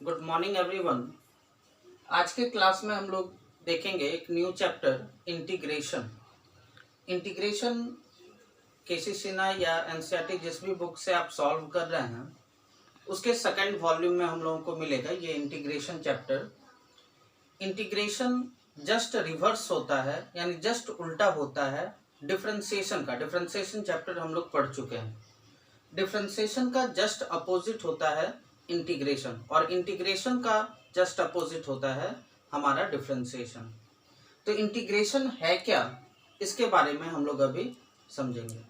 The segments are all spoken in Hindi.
Good morning everyone. आज के क्लास में हम लोग देखेंगे एक न्यू चैप्टर इंटीग्रेशन। इंटीग्रेशन केसी सिन्हा या एनसीईआरटी जिस भी बुक से आप सॉल्व कर रहे हैं उसके सेकंड वॉल्यूम में हम लोगों को मिलेगा ये integration chapter. Integration just reverse होता है यानी जस्ट उल्टा होता है डिफरेंशिएशन का। डिफरेंशिएशन चैप्टर हम लोग पढ़ चुके हैं। डिफरेंशिएशन का जस्ट अपोजिट होता है इंटीग्रेशन और इंटीग्रेशन का जस्ट अपोजिट होता है हमारा डिफरेंशिएशन। तो इंटीग्रेशन है क्या, इसके बारे में हम लोग अभी समझेंगे।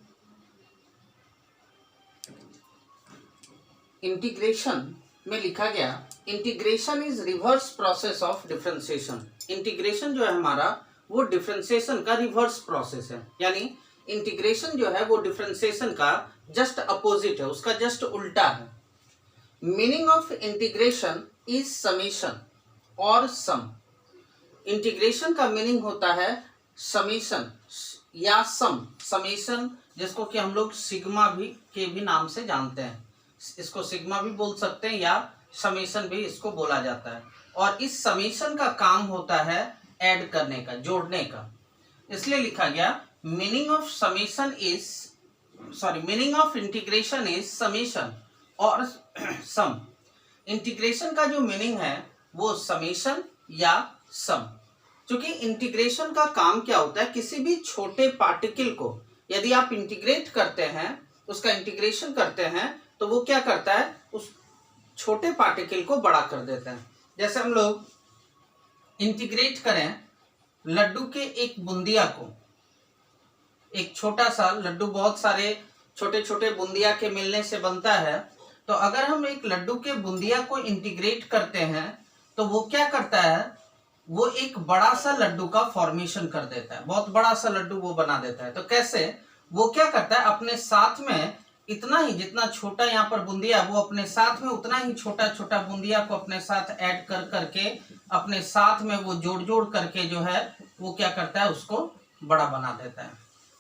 इंटीग्रेशन में लिखा गया integration is reverse process of differentiation. Integration जो है हमारा वो डिफरेंशिएशन का रिवर्स प्रोसेस है, यानी इंटीग्रेशन जो है वो डिफरेंशिएशन का जस्ट अपोजिट है, उसका जस्ट उल्टा है। Meaning of integration is summation और सम। इंटीग्रेशन का मीनिंग होता है समेशन या सम। समेशन जिसको कि हम लोग सिग्मा भी के भी नाम से जानते हैं, इसको सिग्मा भी बोल सकते हैं या समेशन भी इसको बोला जाता है। और इस समेशन का काम होता है ऐड करने का, जोड़ने का। इसलिए लिखा गया meaning of summation is meaning of integration is summation और सम। इंटीग्रेशन का जो मीनिंग है वो समेशन या सम। क्योंकि इंटीग्रेशन का काम क्या होता है, किसी भी छोटे पार्टिकल को यदि आप इंटीग्रेट करते हैं, उसका इंटीग्रेशन करते हैं, तो वो क्या करता है, उस छोटे पार्टिकल को बड़ा कर देता है। जैसे हम लोग इंटीग्रेट करें लड्डू के एक बूंदिया को, एक छोटा सा लड्डू बहुत सारे छोटे छोटे बूंदिया के मिलने से बनता है। तो अगर हम एक लड्डू के बूंदिया को इंटीग्रेट करते हैं तो वो क्या करता है, वो एक बड़ा सा लड्डू का फॉर्मेशन कर देता है, बहुत बड़ा सा लड्डू वो बना देता है। तो कैसे, वो क्या करता है अपने साथ में इतना ही, जितना छोटा यहाँ पर बूंदिया, वो अपने साथ में उतना ही छोटा छोटा बूंदिया को अपने साथ ऐड कर करके अपने साथ में वो जोड़ जोड़ करके जो है वो क्या करता है, उसको बड़ा बना देता है।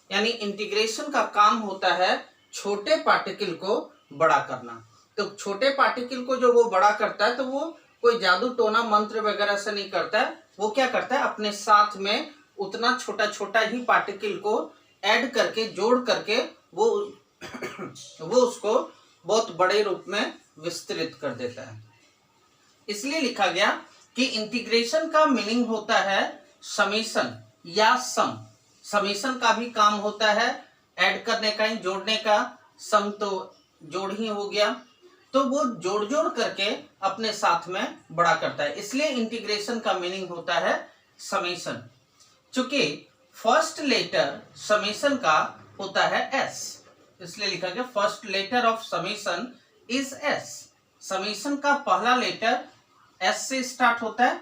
यानी इंटीग्रेशन का काम होता है छोटे पार्टिकल को बड़ा करना। तो छोटे पार्टिकल को जो वो बड़ा करता है तो वो कोई जादू टोना मंत्र वगैरह से नहीं करता है, वो क्या करता है अपने साथ में उतना छोटा छोटा ही पार्टिकल को ऐड करके जोड़ करके वो उसको बहुत बड़े रूप में विस्तृत कर देता है। इसलिए लिखा गया कि इंटीग्रेशन का मीनिंग होता है समेशन या सम। समेशन का भी काम होता है ऐड करने का, ही जोड़ने का। सम तो जोड़ ही हो गया, तो वो जोड़ जोड़ करके अपने साथ में बड़ा करता है। इसलिए इंटीग्रेशन का मीनिंग होता है समेशन। चूंकि फर्स्ट लेटर समेशन का होता है एस, इसलिए लिखा गया first letter of summation is S. Summation का पहला लेटर एस से स्टार्ट होता है,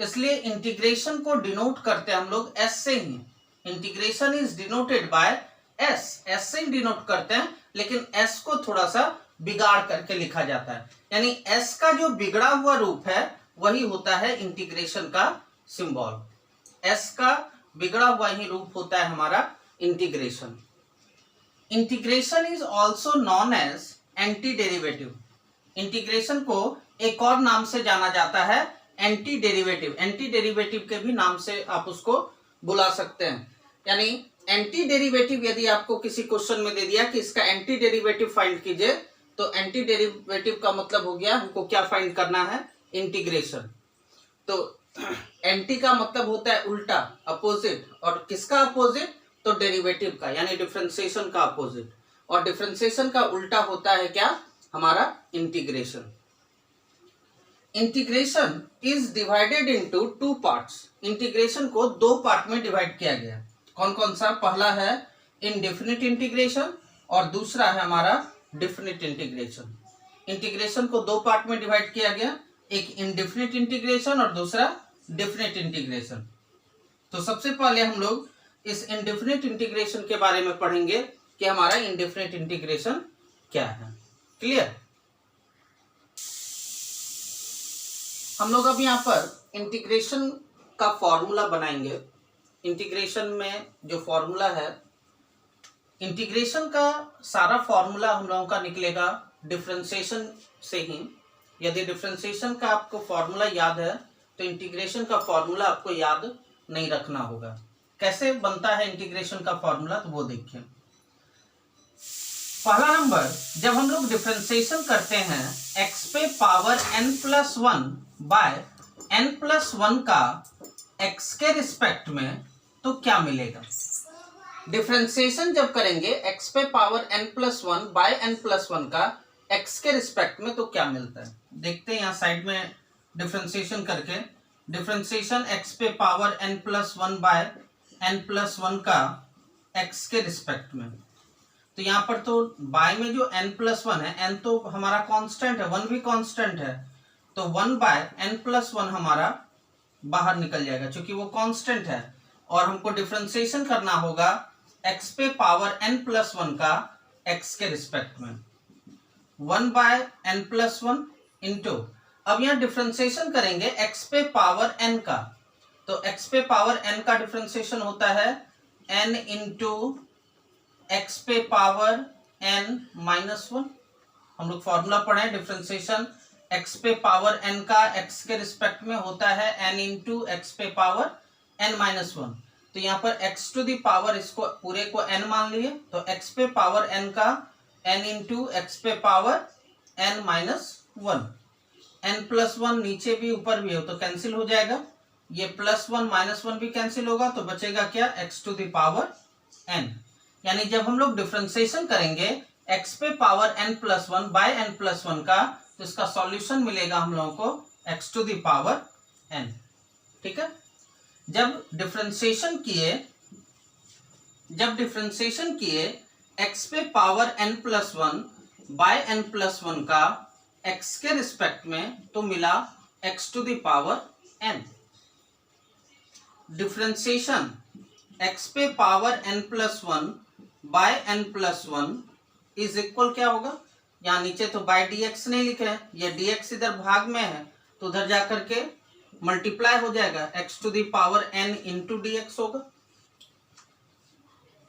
इसलिए इंटीग्रेशन को डिनोट करते हैं हम लोग एस से ही। Integration is denoted by S, S से ही डिनोट करते हैं, लेकिन एस को थोड़ा सा बिगाड़ करके लिखा जाता है। यानी एस का जो बिगड़ा हुआ रूप है वही होता है इंटीग्रेशन का सिंबल। एस का बिगड़ा हुआ ही रूप होता है हमारा integration. Integration is also known as anti derivative. Integration को एक और नाम से जाना जाता है एंटी डेरिवेटिव। एंटी डेरिवेटिव के भी नाम से आप उसको बुला सकते हैं। यानी एंटी डेरिवेटिव यदि आपको किसी क्वेश्चन में दे दिया कि इसका एंटी डेरिवेटिव फाइंड कीजिए, तो एंटी डेरिवेटिव का मतलब हो गया हमको क्या फाइंड करना है, इंटीग्रेशन। तो एंटी का मतलब होता है उल्टा, अपोजिट। और किसका अपोजिट, तो डेरिवेटिव का, यानी डिफरेंशिएशन का अपोजिट। और डिफरेंशिएशन का उल्टा होता है क्या, हमारा integration. Integration is divided into two parts. Integration को दो पार्ट में डिवाइड किया गया। कौन कौन सा, पहला है इनडेफिनिट इंटीग्रेशन और दूसरा है हमारा डेफिनिट इंटीग्रेशन। इंटीग्रेशन को दो पार्ट में डिवाइड किया गया, एक इनडेफिनिट इंटीग्रेशन और दूसरा डेफिनिट इंटीग्रेशन। तो सबसे पहले हम लोग इस इनडेफिनिट इंटीग्रेशन के बारे में पढ़ेंगे कि हमारा इनडेफिनिट इंटीग्रेशन क्या है। क्लियर। हम लोग अब यहाँ पर इंटीग्रेशन का फॉर्मूला बनाएंगे। इंटीग्रेशन में जो फॉर्मूला है, इंटीग्रेशन का सारा फॉर्मूला हम लोगों का निकलेगा डिफरेंशिएशन से ही। यदि डिफरेंशिएशन का आपको फॉर्मूला याद है तो इंटीग्रेशन का फॉर्मूला आपको याद नहीं रखना होगा। कैसे बनता है इंटीग्रेशन का फॉर्मूला, तो वो देखिए। पहला नंबर, जब हम लोग डिफरेंशिएशन करते हैं x पे पावर n+1 बाय n+1 का x के रिस्पेक्ट में, तो क्या मिलेगा। डिफरेंशिएशन जब करेंगे x पे पावर n+1 बाय n+1 का x के रिस्पेक्ट में, तो क्या मिलता है। देखते हैं यहाँ साइड में डिफरेंशिएशन करके। डिफरेंशिएशन x पे पावर n+1 बाय n+1 का x के रिस्पेक्ट में, तो यहाँ पर तो बाय में जो n+1 है, n तो हमारा कांस्टेंट है, 1 भी कांस्टेंट है, तो 1 बाय n+1 हमारा बाहर निकल जाएगा क्योंकि वो कांस्टेंट है। और हमको डिफरेंशिएशन करना होगा x पे पावर n+1 का x के रिस्पेक्ट में, 1 बाय n+1 इंटू, अब यहाँ डिफरेंशिएशन करेंगे x पे पावर n का, तो x पे पावर n का डिफरेंशिएशन होता है n इंटू x पे पावर n-1। हम लोग फॉर्मूला पढ़े डिफरेंशिएशन x पे पावर n का x के रिस्पेक्ट में होता है n इंटू x पे पावर n-1। तो यहाँ पर x टू दी पावर, इसको पूरे को n मान लिए, तो x पे पावर n का n इंटू x पे पावर n-1, n+1 नीचे भी ऊपर भी हो तो कैंसिल हो जाएगा, ये +1 -1 भी कैंसिल होगा, तो बचेगा क्या, x to the power n। यानी जब हम लोग डिफरेंशिएशन करेंगे x पे पावर n+1 बाय n+1 का, तो इसका सॉल्यूशन मिलेगा हम लोगों को x to the power n। ठीक है, जब डिफरेंशिएशन किए x पे पावर n+1 बाय n+1 का x के रिस्पेक्ट में, तो मिला x to the power n। Differentiation x पे power n+1 by n+1 is equal क्या होगा, यहाँ नीचे तो बाय dx नहीं लिखे हैं, ये dx इधर भाग में है तो उधर जाकर के मल्टीप्लाई हो जाएगा, x to the power n into dx होगा।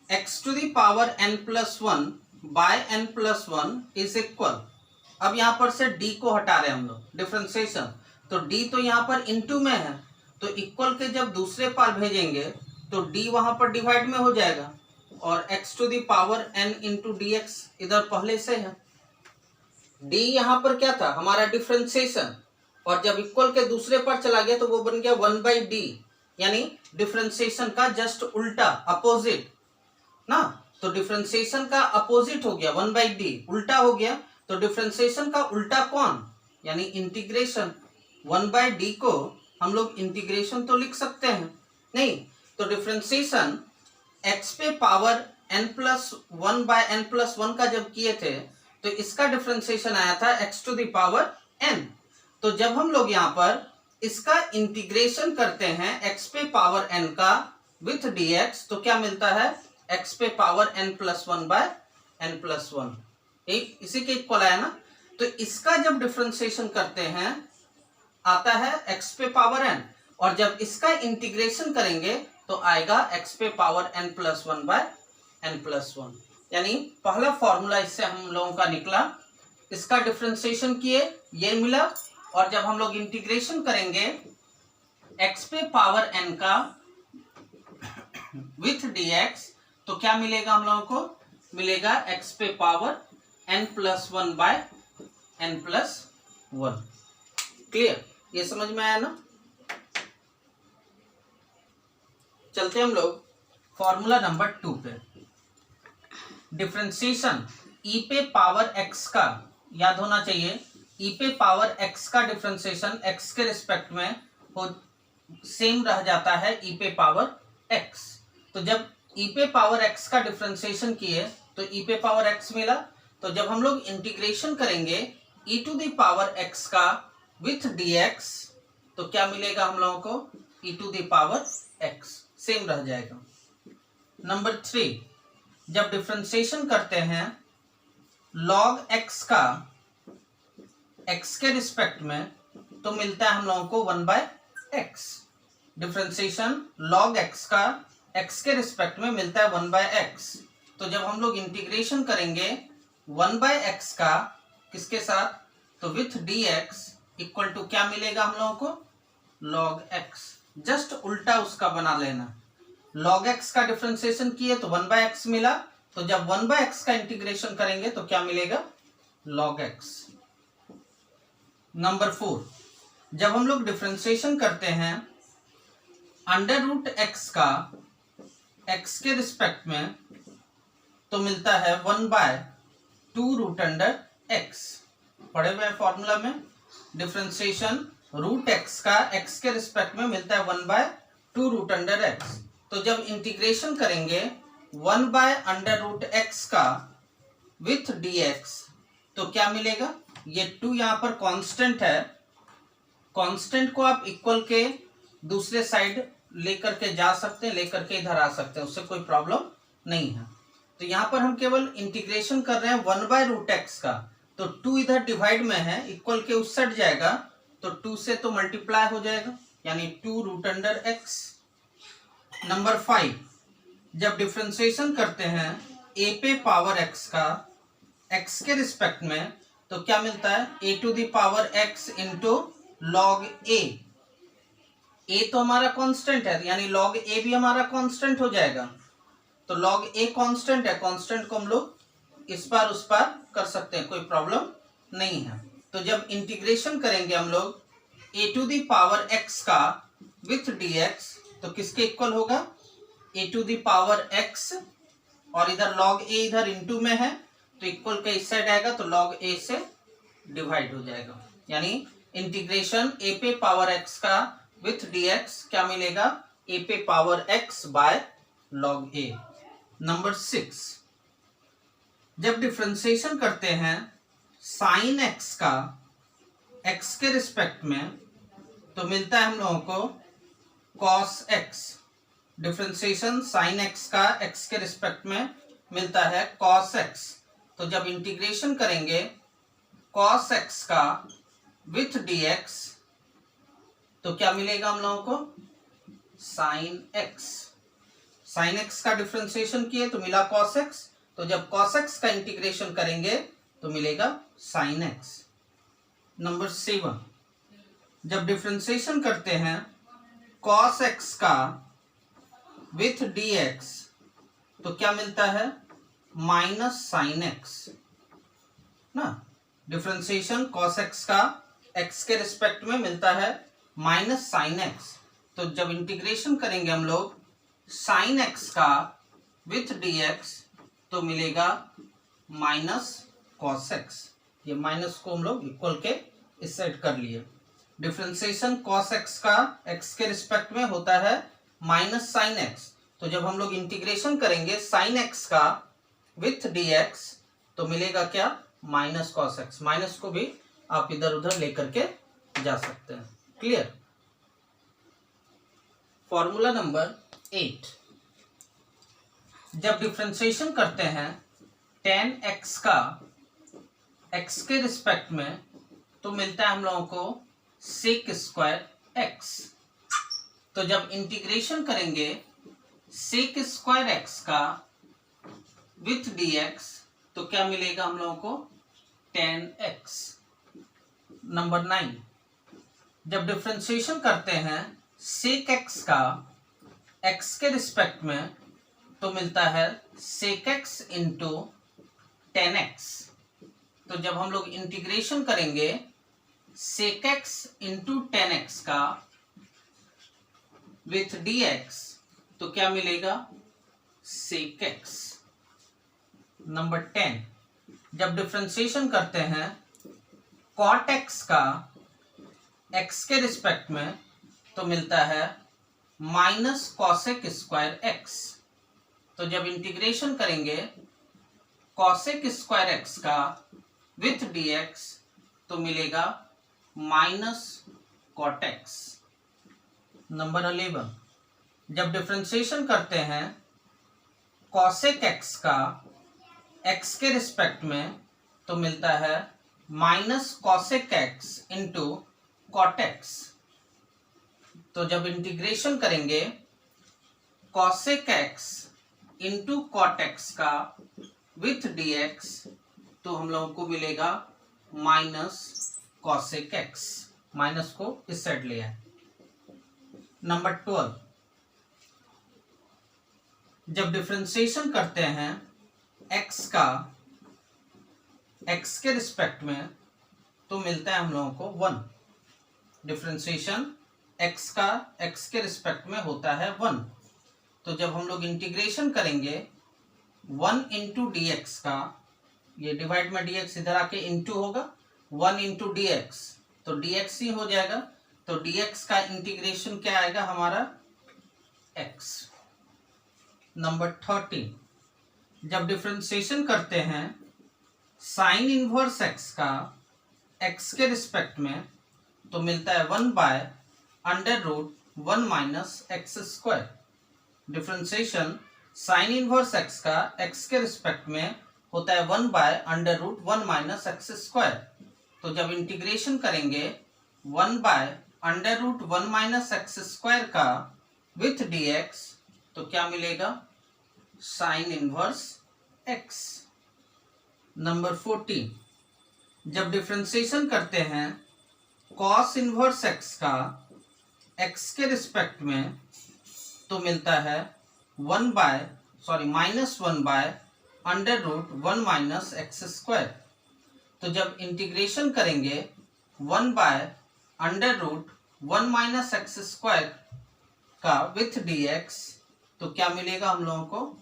x to the power n+1 by n+1 is equal, अब यहाँ पर से d को हटा रहे हैं हम लोग डिफरेंशिएशन, तो d तो यहाँ पर इंटू में है, तो इक्वल के जब दूसरे पार भेजेंगे तो d वहां पर डिवाइड में हो जाएगा, और x to the power n into dx इधर पहले से है। d यहाँ पर क्या था, हमारा डिफरेंशिएशन, और जब इक्वल के दूसरे पर चला गया तो वो बन गया 1/d, यानी डिफरेंशिएशन का जस्ट उल्टा, अपोजिट ना, तो डिफरेंशिएशन का अपोजिट हो गया 1/d, उल्टा हो गया, तो डिफरेंशिएशन का उल्टा कौन, यानी इंटीग्रेशन। 1/d को हम लोग इंटीग्रेशन तो लिख सकते हैं नहीं, तो डिफरेंशिएशन x पे पावर n+1 बाय n+1 का जब किए थे तो इसका डिफरेंशिएशन आया था x to the power n। तो जब हम लोग यहाँ पर इसका इंटीग्रेशन करते हैं x पे पावर n का विथ dx, तो क्या मिलता है, x पे पावर n+1 बाय n+1, एक इसी के इक्वल आया ना। तो इसका जब डिफरेंशिएशन करते हैं आता है x पे पावर n, और जब इसका इंटीग्रेशन करेंगे तो आएगा x पे पावर n+1 बाय n+1। यानी पहला फॉर्मूला इससे हम लोगों का निकला, इसका डिफरेंशिएशन किए ये मिला, और जब हम लोग इंटीग्रेशन करेंगे x पे पावर n का विथ dx, तो क्या मिलेगा हम लोगों को, मिलेगा x पे power n+1 by n+1। Clear, ये समझ में आया ना। चलते हम लोग फॉर्मूला नंबर 2 पे। डिफरेंशिएशन e पे पावर x का, याद होना चाहिए, e पे पावर x का डिफरेंशिएशन x के रिस्पेक्ट में हो सेम रह जाता है e पे पावर x। तो जब e पे पावर x का डिफरेंशिएशन किए तो e पे पावर x मिला, तो जब हम लोग इंटीग्रेशन करेंगे e to the power x का विथ dx, तो क्या मिलेगा हम लोगों को, e to the power x, same रह जाएगा। नंबर 3, जब डिफरेंशिएशन करते हैं log x का x के रिस्पेक्ट में, तो मिलता है हम लोगों को 1/x। डिफरेंशिएशन log x का x के रिस्पेक्ट में मिलता है 1/x। तो जब हम लोग इंटीग्रेशन करेंगे 1/x का किसके साथ, तो with D X equal to क्या मिलेगा हम लोगों को, लॉग एक्स। जस्ट उल्टा उसका बना लेना, लॉग एक्स का डिफरेंशिएशन किए तो 1/x मिला, तो जब 1/x का इंटीग्रेशन करेंगे तो क्या मिलेगा, लॉग एक्स। नंबर 4, जब हम लोग डिफरेंशिएशन करते हैं अंडर रूट एक्स का एक्स के रिस्पेक्ट में, तो मिलता है 1/2 रूट अंडर एक्स। पढ़े हुए फॉर्मूला में डिफरेंशिएशन रूट एक्स का एक्स के रिस्पेक्ट में मिलता है 1/2 रूट अंडर एक्स। तो जब इंटीग्रेशन करेंगे 1/√x का विथ dx तो क्या मिलेगा, ये 2 यहां पर कांस्टेंट है, कांस्टेंट को आप इक्वल के दूसरे साइड लेकर के जा सकते हैं, लेकर के इधर आ सकते हैं, उससे कोई प्रॉब्लम नहीं है। तो यहां पर हम केवल इंटीग्रेशन कर रहे हैं 1/√x का, तो 2 इधर डिवाइड में है, इक्वल के उस साइड जाएगा तो 2 से तो मल्टीप्लाई हो जाएगा, यानी 2 रूट अंडर एक्स। नंबर 5, जब डिफरेंशिएशन करते हैं a पे पावर x का x के रिस्पेक्ट में, तो क्या मिलता है, a to the power x into log a। a तो हमारा कांस्टेंट है, यानी लॉग a भी हमारा कांस्टेंट हो जाएगा। तो लॉग a कांस्टेंट है, कांस्टेंट को हम लोग इस पार उस पार कर सकते हैं, कोई प्रॉब्लम नहीं है। तो जब इंटीग्रेशन करेंगे हम लोग a to the power x का विथ dx, तो किसके इक्वल होगा, a to the power x, और इधर log a इधर इनटू में है तो इक्वल का इस साइड आएगा तो log a से डिवाइड हो जाएगा, यानी इंटीग्रेशन a पे पावर x का विथ dx क्या मिलेगा, a पे power x by log a। नंबर 6, जब डिफरेंशिएशन करते हैं साइन x का x के रिस्पेक्ट में, तो मिलता है हम लोगों को cos x। Differentiation sine x का x के रिस्पेक्ट में मिलता है cos x। तो जब इंटीग्रेशन करेंगे cos x का विथ dx तो क्या मिलेगा हम लोगों को, sin x। sin x का डिफरेंशिएशन किए तो मिला cos x, तो जब cos x का इंटीग्रेशन करेंगे तो मिलेगा sin x। नंबर 7, जब डिफरेंशिएशन करते हैं cos x का विथ dx तो क्या मिलता है, माइनस साइन x ना। डिफरेंशिएशन cos x का x के रिस्पेक्ट में मिलता है माइनस साइन x, तो जब इंटीग्रेशन करेंगे हम लोग साइन x का विथ dx तो मिलेगा माइनस cos x। ये माइनस को हम लोग इक्वल के इस साइड कर लिए। डिफरेंशिएशन cos x का x के रिस्पेक्ट में होता है माइनस साइन x, तो जब हम लोग इंटीग्रेशन करेंगे साइन x का विथ dx तो मिलेगा क्या, माइनस cos x। माइनस को भी आप इधर उधर लेकर के जा सकते हैं। क्लियर। फॉर्मूला नंबर 8, जब डिफरेंशिएशन करते हैं tan x का x के रिस्पेक्ट में, तो मिलता है हम लोगों को sec स्क्वायर x। तो जब इंटीग्रेशन करेंगे sec स्क्वायर x का विथ dx तो क्या मिलेगा हम लोगों को, tan x। नंबर 9, जब डिफरेंशिएशन करते हैं sec x का x के रिस्पेक्ट में, तो मिलता है sec x into tan x। तो जब हम लोग इंटीग्रेशन करेंगे sec x into tan x का विथ dx तो क्या मिलेगा, sec x। नंबर 10, जब डिफरेंशिएशन करते हैं cot x का x के रिस्पेक्ट में, तो मिलता है माइनस cosec स्क्वायर x। तो जब इंटीग्रेशन करेंगे cosec स्क्वायर x का विथ dx तो मिलेगा माइनस cot x। नंबर 11, जब डिफरेंशिएशन करते हैं cosec x का x के रिस्पेक्ट में, तो मिलता है minus cosec x into cot x। तो जब इंटीग्रेशन करेंगे cosec x into cot x का विथ dx तो हम लोगों को मिलेगा माइनस कॉसेक एक्स, माइनस को इस साइड ले आए। नंबर 12, जब डिफरेंशिएशन करते हैं x का x के रिस्पेक्ट में तो मिलता है हम लोगों को 1। डिफरेंशिएशन x का x के रिस्पेक्ट में होता है 1। तो जब हम लोग इंटीग्रेशन करेंगे 1 इंटू डी एक्स का, ये डिवाइड में dx इधर आके इंटू होगा, 1 इंटू डी एक्स तो dx ही हो जाएगा। तो dx का इंटीग्रेशन क्या आएगा हमारा x। नंबर 13, जब डिफरेंशिएशन करते हैं साइन इनवर्स x का x के रिस्पेक्ट में तो मिलता है 1 by under root 1 minus X square. Differentiation sine inverse x का x के रिस्पेक्ट में होता है 1 by under root 1 minus X square. तो जब इंटीग्रेशन करेंगे 1 by under root 1 minus X square का विथ dx तो क्या मिलेगा साइन इनवर्स x। नंबर 14, जब डिफरेंशिएशन करते हैं कॉस इनवर्स x का x के रिस्पेक्ट में तो मिलता है minus 1 by under root 1 minus X square. तो जब इंटीग्रेशन करेंगे 1 by under root 1 minus X square का विथ dx तो क्या मिलेगा हम लोगों को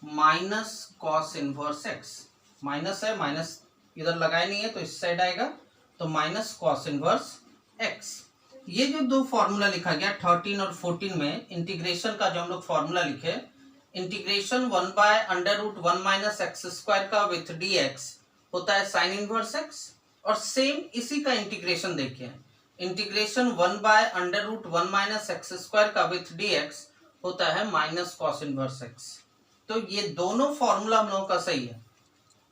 minus cos inverse x। Minus है, माइनस इधर लगाए नहीं है तो इस साइड आएगा, तो माइनस कॉस इनवर्स x। ये जो दो फॉर्मूला लिखा गया 13 और 14 में इंटीग्रेशन का जो हम लोग फॉर्मूला लिखे, integration 1 by under root 1 minus X square का विथ dx होता है साइन इनवर्स x, और सेम इसी का इंटीग्रेशन देखिए, integration 1 by under root 1 minus X square का विथ dx होता है माइनस कॉस इनवर्स x। तो ये दोनों फॉर्मूला हम लोगों का सही है।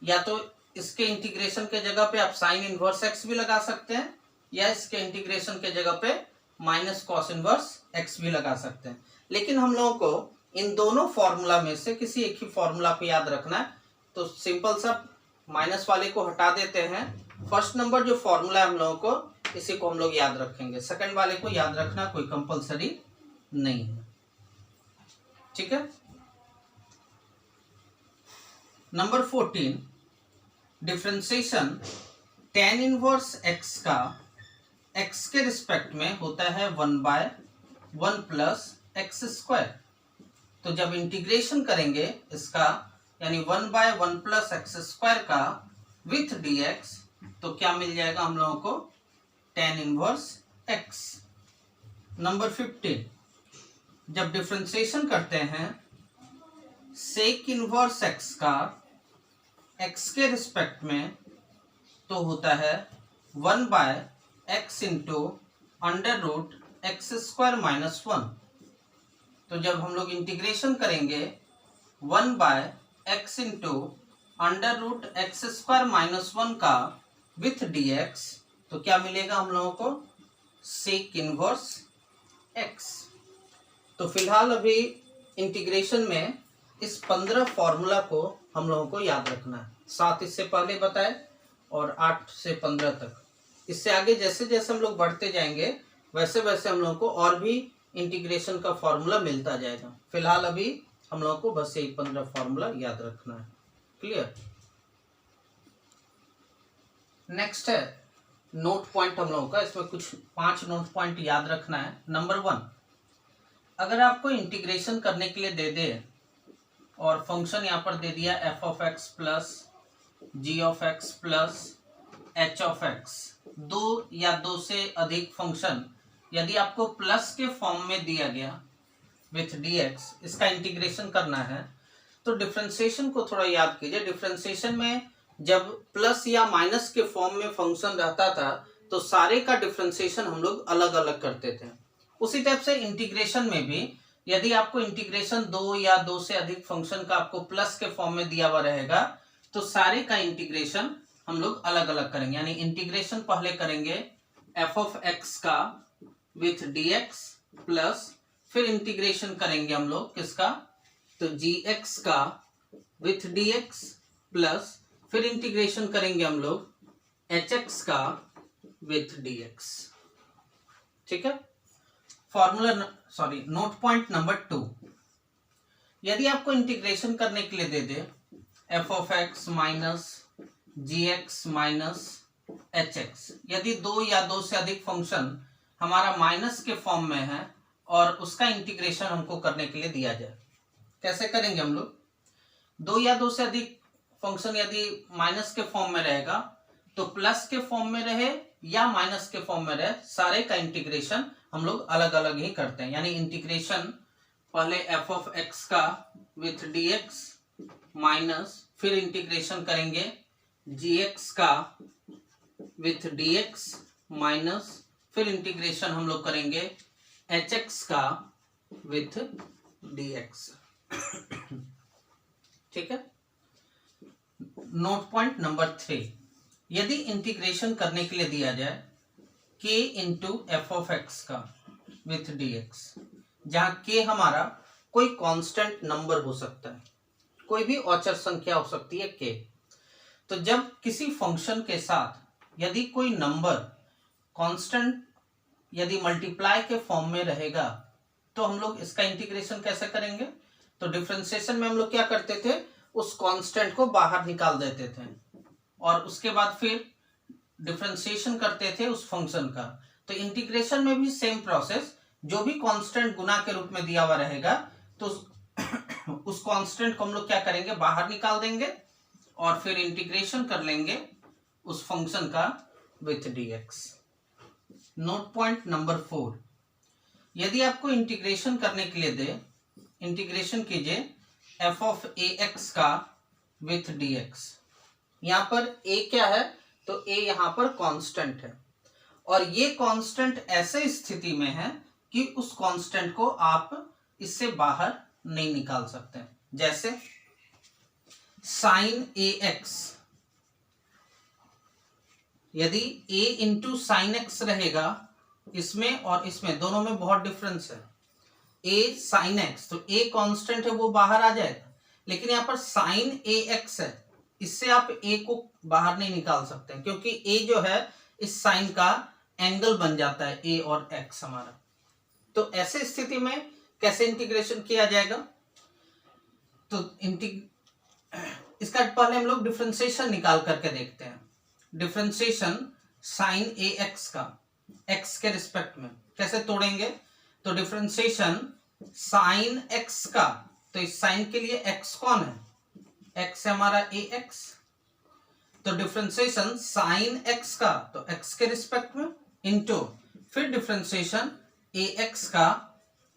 या तो इसके इंटीग्रेशन के जगह पे आप साइन इनवर्स x भी लगा सकते हैं, या इसके इंटीग्रेशन के जगह पे माइनस कॉस इनवर्स x भी लगा सकते हैं। लेकिन हम लोगों को इन दोनों फॉर्मूला में से किसी एक ही फॉर्मूला पे याद रखना है। तो सिंपल सा माइनस वाले को हटा देते हैं। फर्स्ट नंबर जो फॉर्मूला है हम लोगों को, इसी को हम लोग याद रखेंगे। सेकंड वाले को याद रखना कोई कंपलसरी नहीं है, ठीक है। Number 14, differentiation tan inverse x का x के रिस्पेक्ट में होता है 1 बाय 1 प्लस एक्स स्क्वायर। तो जब इंटीग्रेशन करेंगे इसका यानी 1 बाय 1 प्लस एक्स स्क्वायर का विथ dx तो क्या मिल जाएगा हम लोगों को tan इनवर्स x। नंबर 15, जब डिफरेंशिएशन करते हैं सेक इनवर्स x का x के रिस्पेक्ट में तो होता है 1 by x into under root x square minus 1। तो जब हम लोग इंटीग्रेशन करेंगे 1 by x into under root x square minus 1 का विथ dx तो क्या मिलेगा हम लोगों को सेक इनवर्स x। तो फिलहाल अभी इंटीग्रेशन में इस 15 फॉर्मूला को हम लोगों को याद रखना है। 7 इससे पहले बताए और 8 से 15 तक। इससे आगे जैसे जैसे हम लोग बढ़ते जाएंगे वैसे वैसे हम लोगों को और भी इंटीग्रेशन का फॉर्मूला मिलता जाएगा। फिलहाल अभी हम लोगों को बस यही 15 फॉर्मूला याद रखना है। क्लियर। नेक्स्ट है नोट पॉइंट हम लोगों का। इसमें कुछ 5 नोट पॉइंट याद रखना है। नंबर 1, अगर आपको इंटीग्रेशन करने के लिए दे दे और फंक्शन यहाँ पर दे दिया f of x plus g of x plus h of x, 2 या 2 से अधिक फंक्शन यदि आपको प्लस के फॉर्म में दिया गया विथ dx, इसका इंटीग्रेशन करना है तो डिफरेंशिएशन को थोड़ा याद कीजिए। डिफरेंशिएशन में जब प्लस या माइनस के फॉर्म में फंक्शन रहता था तो सारे का डिफरेंशिएशन हम लोग अलग अलग करते थे। उसी टाइप से इंटीग्रेशन में भी यदि आपको इंटीग्रेशन 2 या 2 से अधिक फंक्शन का आपको प्लस के फॉर्म में दिया हुआ रहेगा तो सारे का इंटीग्रेशन हम लोग अलग अलग करेंगे। यानी इंटीग्रेशन पहले करेंगे एफ ऑफ एक्स का विथ dx प्लस फिर इंटीग्रेशन करेंगे हम लोग किसका, तो gx का विथ dx प्लस फिर इंटीग्रेशन करेंगे हम लोग एच एक्स का विथ डी एक्स। ठीक है, फॉर्मूला नोट पॉइंट नंबर 2, यदि आपको इंटीग्रेशन करने के लिए दे दे F of X minus G X minus H X, यदि दो या दो से अधिक फंक्शन हमारा माइनस के फॉर्म में है और उसका इंटीग्रेशन हमको करने के लिए दिया जाए, कैसे करेंगे हम लोग? दो या दो से अधिक फंक्शन यदि माइनस के फॉर्म में रहेगा तो प्लस के फॉर्म में रहे या माइनस के फॉर्म में रहे, सारे का इंटीग्रेशन हम लोग अलग अलग ही करते हैं। यानी इंटीग्रेशन पहले एफ ऑफ एक्स का विथ डी एक्स माइनस फिर इंटीग्रेशन करेंगे जी एक्स का विथ डी एक्स माइनस फिर इंटीग्रेशन हम लोग करेंगे एच एक्स का विथ डी एक्स। ठीक है, नोट पॉइंट नंबर 3, यदि इंटीग्रेशन करने के लिए दिया जाए k into F of x का विथ डी एक्स, जहां k हमारा कोई कांस्टेंट नंबर हो सकता है, कोई भी औचर संख्या हो सकती है k, तो जब किसी फंक्शन के साथ यदि कोई नंबर कांस्टेंट यदि मल्टीप्लाई के फॉर्म में रहेगा तो हम लोग इसका इंटीग्रेशन कैसे करेंगे? तो डिफरेंशिएशन में हम लोग क्या करते थे, उस कांस्टेंट को बाहर निकाल देते थे और उसके बाद फिर डिफरेंशिएशन करते थे उस फंक्शन का। तो इंटीग्रेशन में भी सेम प्रोसेस, जो भी कांस्टेंट गुना के रूप में दिया हुआ रहेगा तो उस कांस्टेंट को हम लोग क्या करेंगे, बाहर निकाल देंगे और फिर इंटीग्रेशन कर लेंगे उस फंक्शन का with dx। Note point number 4, यदि आपको इंटीग्रेशन करने के लिए दे, इंटीग्रेशन कीजिए एफ ऑफ ए एक्स का विथ डी एक्स। यहां पर a क्या है, तो a यहां पर कांस्टेंट है और ये कांस्टेंट ऐसे स्थिति में है कि उस कांस्टेंट को आप इससे बाहर नहीं निकाल सकते। जैसे साइन ए एक्स, यदि a इंटू साइन एक्स रहेगा, इसमें और इसमें दोनों में बहुत डिफरेंस है। a साइन एक्स, तो a कांस्टेंट है वो बाहर आ जाएगा, लेकिन यहाँ पर साइन ए एक्स है, इससे आप a को बाहर नहीं निकाल सकते क्योंकि a जो है इस साइन का एंगल बन जाता है a और x हमारा। तो ऐसे स्थिति में कैसे इंटीग्रेशन किया जाएगा? तो इसका पहले हम लोग डिफरेंशिएशन निकाल करके देखते हैं। डिफरेंशिएशन साइन ए एक्स का x के रिस्पेक्ट में कैसे तोड़ेंगे? तो डिफरेंशिएशन साइन x का, तो इस साइन के लिए x कौन है, x है हमारा ax, तो डिफरेंशिएशन साइन x का, तो x के रिस्पेक्ट में इनटू फिर डिफरेंशिएशन ax का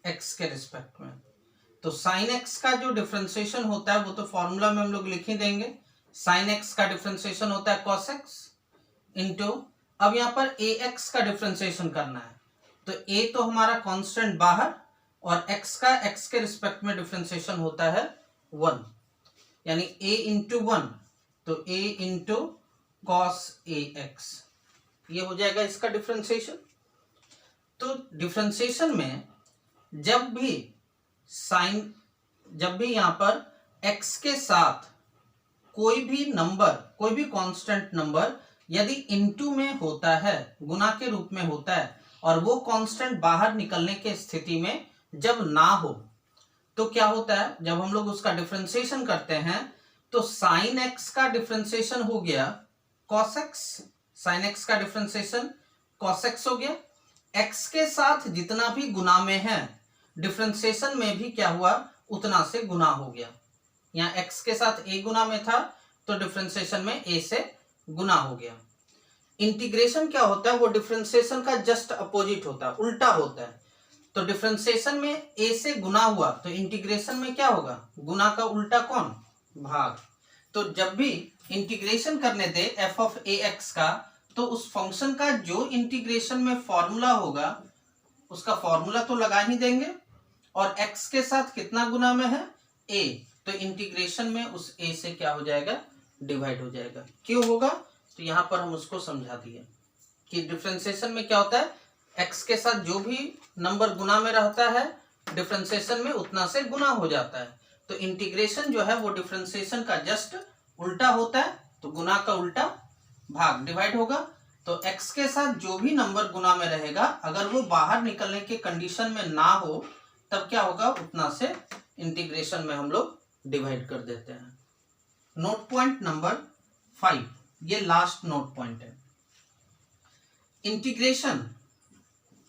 x के रिस्पेक्ट में। तो साइन x का जो डिफरेंशिएशन होता है वो तो फॉर्मूला में हम लोग लिख ही देंगे, साइन x का डिफरेंशिएशन होता है cos x इनटू, अब यहाँ पर ax का डिफरेंशिएशन करना है, तो a तो हमारा कांस्टेंट बाहर और x का x के रिस्पेक्ट में डिफरेंशिएशन होता है 1, यानी a इंटू 1, तो a into cos A x, ये हो जाएगा इसका डिफरेंशिएशन। तो डिफरेंशिएशन में जब भी यहाँ पर x के साथ कोई भी नंबर, कोई भी कांस्टेंट नंबर यदि इनटू में होता है, गुना के रूप में होता है, और वो कांस्टेंट बाहर निकलने के स्थिति में जब ना हो, तो क्या होता है, जब हम लोग उसका डिफरेंशिएशन करते हैं तो साइन एक्स का डिफरेंशिएशन हो गया कॉस एक्स, साइन एक्स का डिफरेंशिएशन कॉस एक्स हो गया, एक्स के साथ जितना भी गुना में है डिफरेंशिएशन में भी क्या हुआ, उतना से गुना हो गया। यहाँ एक्स के साथ a गुना में था तो डिफरेंशिएशन में a से गुना हो गया। इंटीग्रेशन क्या होता है, वो डिफरेंशिएशन का जस्ट अपोजिट होता है, उल्टा होता है। तो डिफरेंशिएशन में a से गुना हुआ तो इंटीग्रेशन में क्या होगा, गुना का उल्टा कौन, भाग। तो जब भी इंटीग्रेशन करने दे एफ ऑफ ए एक्स का, तो उस फंक्शन का जो इंटीग्रेशन में फॉर्मूला होगा उसका फॉर्मूला तो लगा ही देंगे, और x के साथ कितना गुना में है, a, तो इंटीग्रेशन में उस a से क्या हो जाएगा, डिवाइड हो जाएगा। क्यों होगा, तो यहाँ पर हम उसको समझा दिए कि डिफरेंशिएशन में क्या होता है, x के साथ जो भी नंबर गुना में रहता है डिफरेंशिएशन में उतना से गुना हो जाता है। तो इंटीग्रेशन जो है वो डिफरेंशिएशन का जस्ट उल्टा होता है, तो गुना का उल्टा भाग डिवाइड होगा, तो x के साथ जो भी नंबर गुना में रहेगा अगर वो बाहर निकलने के कंडीशन में ना हो तब क्या होगा, उतना से इंटीग्रेशन में हम लोग डिवाइड कर देते हैं। नोट पॉइंट नंबर 5, ये लास्ट नोट पॉइंट है। इंटीग्रेशन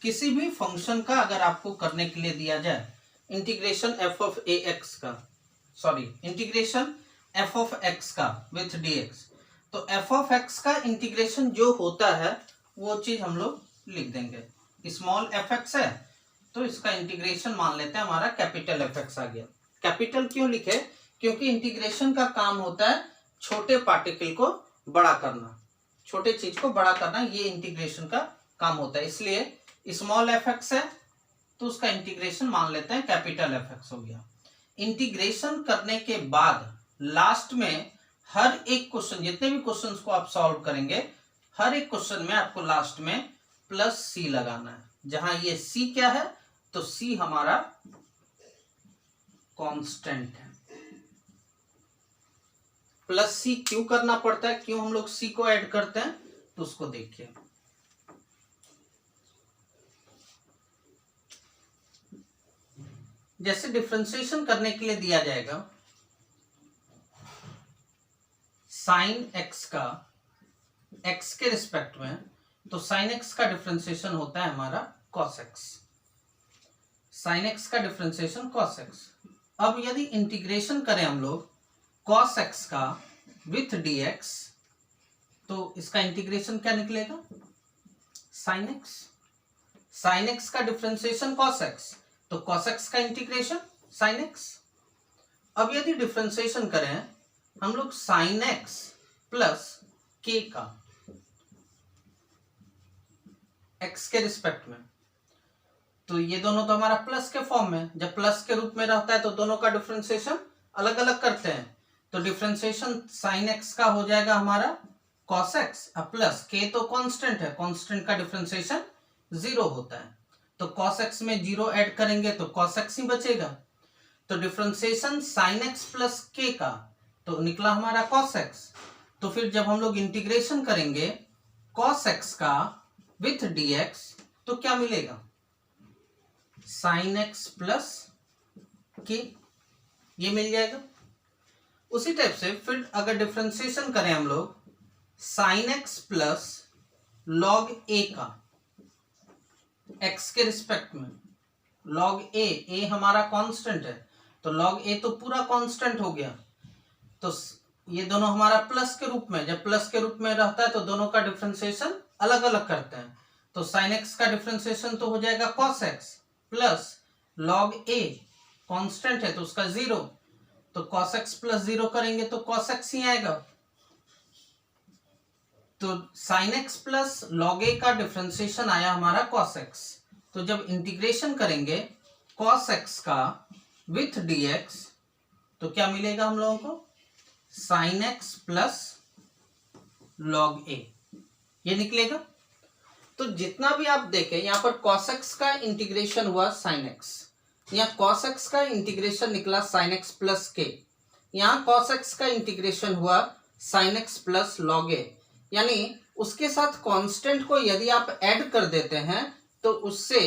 किसी भी फंक्शन का अगर आपको करने के लिए दिया जाए, इंटीग्रेशन f ऑफ ax का, sorry integration f of x का विथ dx, तो f ऑफ x का इंटीग्रेशन जो होता है वो चीज हम लोग लिख देंगे। स्मॉल fx है तो इसका इंटीग्रेशन मान लेते हैं हमारा कैपिटल fx आ गया। कैपिटल क्यों लिखे, क्योंकि इंटीग्रेशन का काम होता है छोटे पार्टिकल को बड़ा करना, छोटे चीज को बड़ा करना, ये इंटीग्रेशन का काम होता है। इसलिए स्मॉल fx है तो उसका इंटीग्रेशन मान लेते हैं कैपिटल fx हो गया। इंटीग्रेशन करने के बाद लास्ट में हर एक क्वेश्चन, जितने भी क्वेश्चंस को आप सॉल्व करेंगे, हर एक क्वेश्चन में आपको लास्ट में प्लस सी लगाना है। जहां ये सी क्या है, तो सी हमारा कांस्टेंट है। प्लस सी क्यों करना पड़ता है, क्यों हम लोग सी को ऐड करते हैं, तो उसको देखिए। जैसे डिफरेंशिएशन करने के लिए दिया जाएगा साइन एक्स का एक्स के रिस्पेक्ट में, तो साइन एक्स का डिफरेंशिएशन होता है हमारा कॉस एक्स। साइन एक्स का डिफरेंशिएशन कॉस एक्स। अब यदि इंटीग्रेशन करें हम लोग कॉस एक्स का विथ dx, तो इसका इंटीग्रेशन क्या निकलेगा, साइन एक्स। साइन एक्स का डिफरेंशिएशन कॉस एक्स, तो कॉस एक्स का इंटीग्रेशन साइन एक्स। अब यदि डिफरेंशिएशन करें हम लोग साइन एक्स प्लस के का एक्स के रिस्पेक्ट में, तो ये दोनों तो हमारा प्लस के फॉर्म में, जब प्लस के रूप में रहता है तो दोनों का डिफरेंशिएशन अलग अलग करते हैं, तो डिफरेंशिएशन साइन एक्स का हो जाएगा हमारा कॉस एक्स, अब प्लस के तो कांस्टेंट है, कांस्टेंट का डिफरेंशिएशन 0 होता है, तो कॉस एक्स में 0 ऐड करेंगे तो कॉस एक्स ही बचेगा। तो डिफरेंशिएशन साइन एक्स प्लस के का तो निकला हमारा कॉस एक्स। तो फिर जब हम लोग इंटीग्रेशन करेंगे कॉस एक्स का विथ dx, तो क्या मिलेगा, साइन एक्स प्लस के, ये मिल जाएगा। उसी टाइप से फिर अगर डिफरेंशिएशन करें हम लोग साइन एक्स प्लस लॉग ए का एक्स के रिस्पेक्ट में, लॉग ए हमारा कांस्टेंट है, तो लॉग ए तो पूरा कांस्टेंट हो गया, तो ये दोनों हमारा प्लस के रूप में, जब प्लस के रूप में रहता है तो दोनों का डिफरेंशिएशन अलग अलग करते हैं, तो साइन एक्स का डिफरेंशिएशन तो हो जाएगा कॉस एक्स प्लस लॉग ए, कांस्टेंट है तो उसका 0, तो कॉस एक्स प्लस 0 करेंगे तो कॉस एक्स ही आएगा। तो साइन एक्स प्लस लॉग ए का डिफरेंशिएशन आया हमारा कॉस एक्स, तो जब इंटीग्रेशन करेंगे कॉस एक्स का विथ dx, तो क्या मिलेगा हम लोगों को, साइन एक्स प्लस लॉग ए, ये निकलेगा। तो जितना भी आप देखें यहाँ पर cos x का इंटीग्रेशन हुआ sin x, यहाँ cos x का इंटीग्रेशन निकला sin x प्लस के, यहाँ cos x का इंटीग्रेशन हुआ sin x plus log a, यानी उसके साथ कांस्टेंट को यदि आप ऐड कर देते हैं तो उससे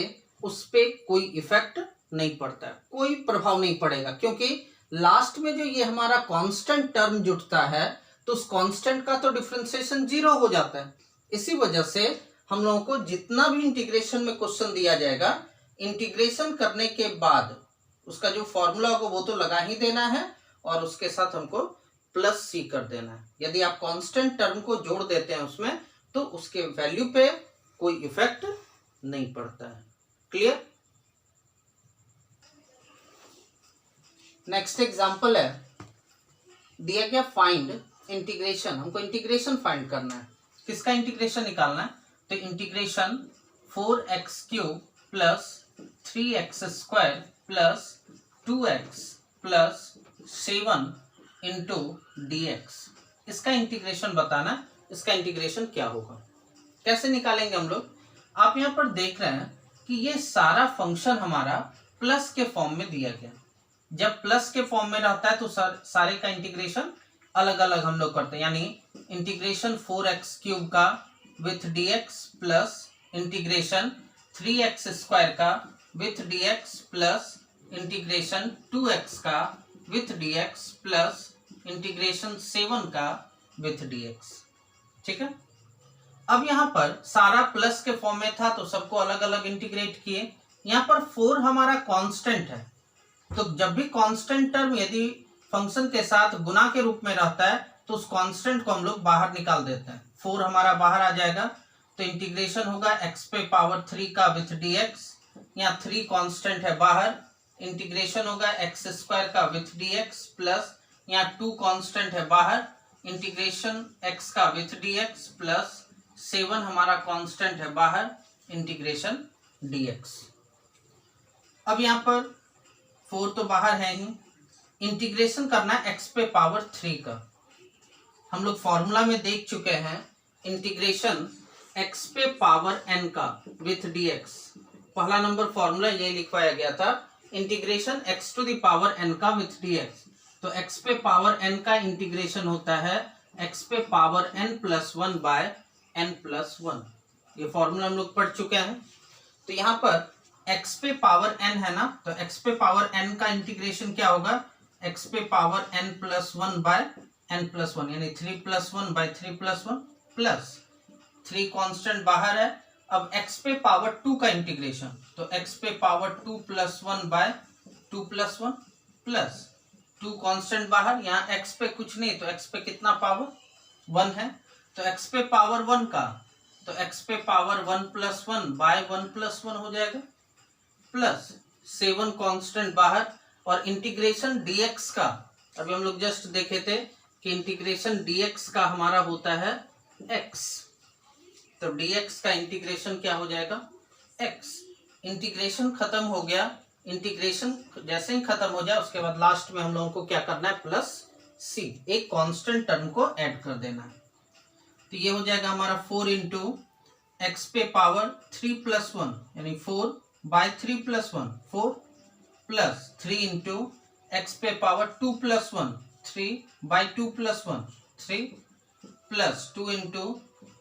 उस पे कोई इफेक्ट नहीं पड़ता, कोई प्रभाव नहीं पड़ेगा, क्योंकि लास्ट में जो ये हमारा कांस्टेंट टर्म जुटता है तो उस कांस्टेंट का तो डिफरेंशिएशन 0 हो जाता है। इसी वजह से हम लोगों को जितना भी इंटीग्रेशन में क्वेश्चन दिया जाएगा, इंटीग्रेशन करने के बाद उसका जो फॉर्मूला होगा वो तो लगा ही देना है और उसके साथ हमको प्लस सी कर देना है। यदि आप कांस्टेंट टर्म को जोड़ देते हैं उसमें तो उसके वैल्यू पे कोई इफेक्ट नहीं पड़ता है। क्लियर। नेक्स्ट एग्जांपल है, दिया गया फाइंड इंटीग्रेशन, हमको इंटीग्रेशन फाइंड करना है। किसका इंटीग्रेशन निकालना है, तो integration 4x³ plus 3x² plus 2x plus 7 into dx, इसका इंटीग्रेशन बताना, इसका इंटीग्रेशन क्या होगा, कैसे निकालेंगे हम लोग। आप यहाँ पर देख रहे हैं कि ये सारा फंक्शन हमारा प्लस के फॉर्म में दिया गया। जब प्लस के फॉर्म में रहता है तो सारे का इंटीग्रेशन अलग अलग हम लोग करते हैं, यानी इंटीग्रेशन 4x क्यूब का with dx plus integration 3x square का with dx plus integration 2x का विथ dx प्लस इंटीग्रेशन 7 का विथ dx। ठीक है, अब यहाँ पर सारा प्लस के फॉर्म में था तो सबको अलग अलग इंटीग्रेट किए। यहाँ पर 4 हमारा कांस्टेंट है, तो जब भी कांस्टेंट टर्म यदि फंक्शन के साथ गुना के रूप में रहता है तो उस कांस्टेंट को हम लोग बाहर निकाल देते हैं। 4 हमारा बाहर आ जाएगा तो इंटीग्रेशन होगा x पे पावर 3 का विथ dx, यहाँ 3 कांस्टेंट है बाहर, इंटीग्रेशन होगा x स्क्वायर का विथ dx प्लस यहाँ 2 कांस्टेंट है बाहर, इंटीग्रेशन x का विथ dx प्लस 7 हमारा कांस्टेंट है बाहर, इंटीग्रेशन dx। अब यहाँ पर 4 तो बाहर है ही, इंटीग्रेशन करना है x पे पावर 3 का। हम लोग फॉर्मूला में देख चुके हैं इंटीग्रेशन x पे पावर n का विथ dx, पहला नंबर फॉर्मूला ये लिखवाया गया था, integration x to the power n का विथ dx। तो x पे पावर n का इंटीग्रेशन होता है x पे power n plus 1 by n plus 1, ये फॉर्मूला हम लोग पढ़ चुके हैं। तो यहाँ पर x पे पावर n है ना, तो x पे पावर n का इंटीग्रेशन क्या होगा, x पे power n plus 1 by n plus 1, यानी 3 plus 1 by 3 plus 1 plus 3 constant बाहर है। अब x पे पावर 2 का इंटीग्रेशन, तो x पे power 2 plus 1 by 2 plus 1 plus 2 constant बाहर, यहाँ x पे कुछ नहीं तो x पे कितना पावर 1 है, तो x पे पावर 1 का, तो x पे पावर 1 प्लस 1 बाय 1 प्लस 1 हो जाएगा प्लस 7 कांस्टेंट बाहर, और इंटीग्रेशन dx का अभी हम लोग जस्ट देखे थे कि इंटीग्रेशन dx का हमारा होता है x, तो dx का इंटीग्रेशन क्या हो जाएगा x। इंटीग्रेशन खत्म हो गया, इंटीग्रेशन जैसे ही खत्म हो जाए उसके बाद लास्ट में हम लोगों को क्या करना है, प्लस c, एक कांस्टेंट टर्म को ऐड कर देना है। तो ये हो जाएगा हमारा 4 इंटू एक्स पे पावर 3 प्लस 1, यानी 4 by 3 plus 1 4 plus 3 into x पे power 2 plus 1 3 by 2 plus 1 3 plus 2 into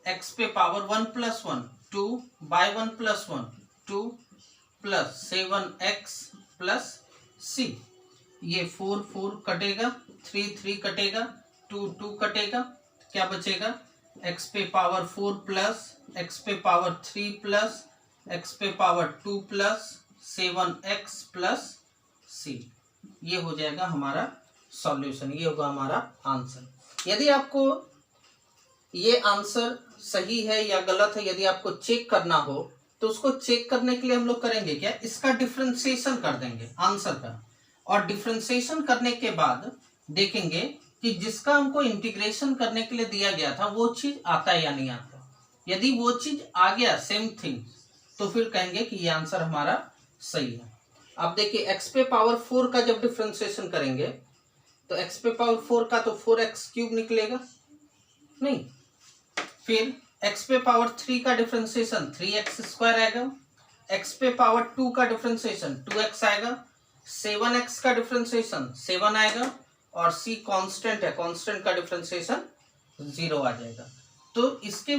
x पे power 1 plus 1 2 by 1 plus 1 2 plus 7x plus c, ये 4 4 कटेगा, 3 3 कटेगा, 2 2 कटेगा, क्या बचेगा x पे पावर 4 प्लस x पे पावर 3 प्लस x पे power 2 plus 7x plus c, ये हो जाएगा हमारा सॉल्यूशन, ये होगा हमारा आंसर। यदि आपको ये आंसर सही है या गलत है, यदि आपको चेक करना हो तो उसको चेक करने के लिए हम लोग करेंगे क्या, इसका डिफरेंशिएशन कर देंगे आंसर का, और डिफरेंशिएशन करने के बाद देखेंगे कि जिसका हमको इंटीग्रेशन करने के लिए दिया गया था वो चीज आता है या नहीं आता। यदि वो चीज आ गया सेम थिंग तो फिर कहेंगे कि ये आंसर हमारा सही है। अब देखिए x पे पावर 4 का जब डिफरेंशिएशन करेंगे तो x पे पावर 4 का तो 4x क्यूब निकलेगा नहीं, फिर x पे पावर 3 का डिफरेंशिएशन 3x स्क्वायर आएगा, x पे पावर 2 का डिफरेंशिएशन 2x आएगा, 7x का डिफरेंशिएशन 7 आएगा, और c कांस्टेंट है, कांस्टेंट का डिफरेंशिएशन 0 आ जाएगा। तो इसके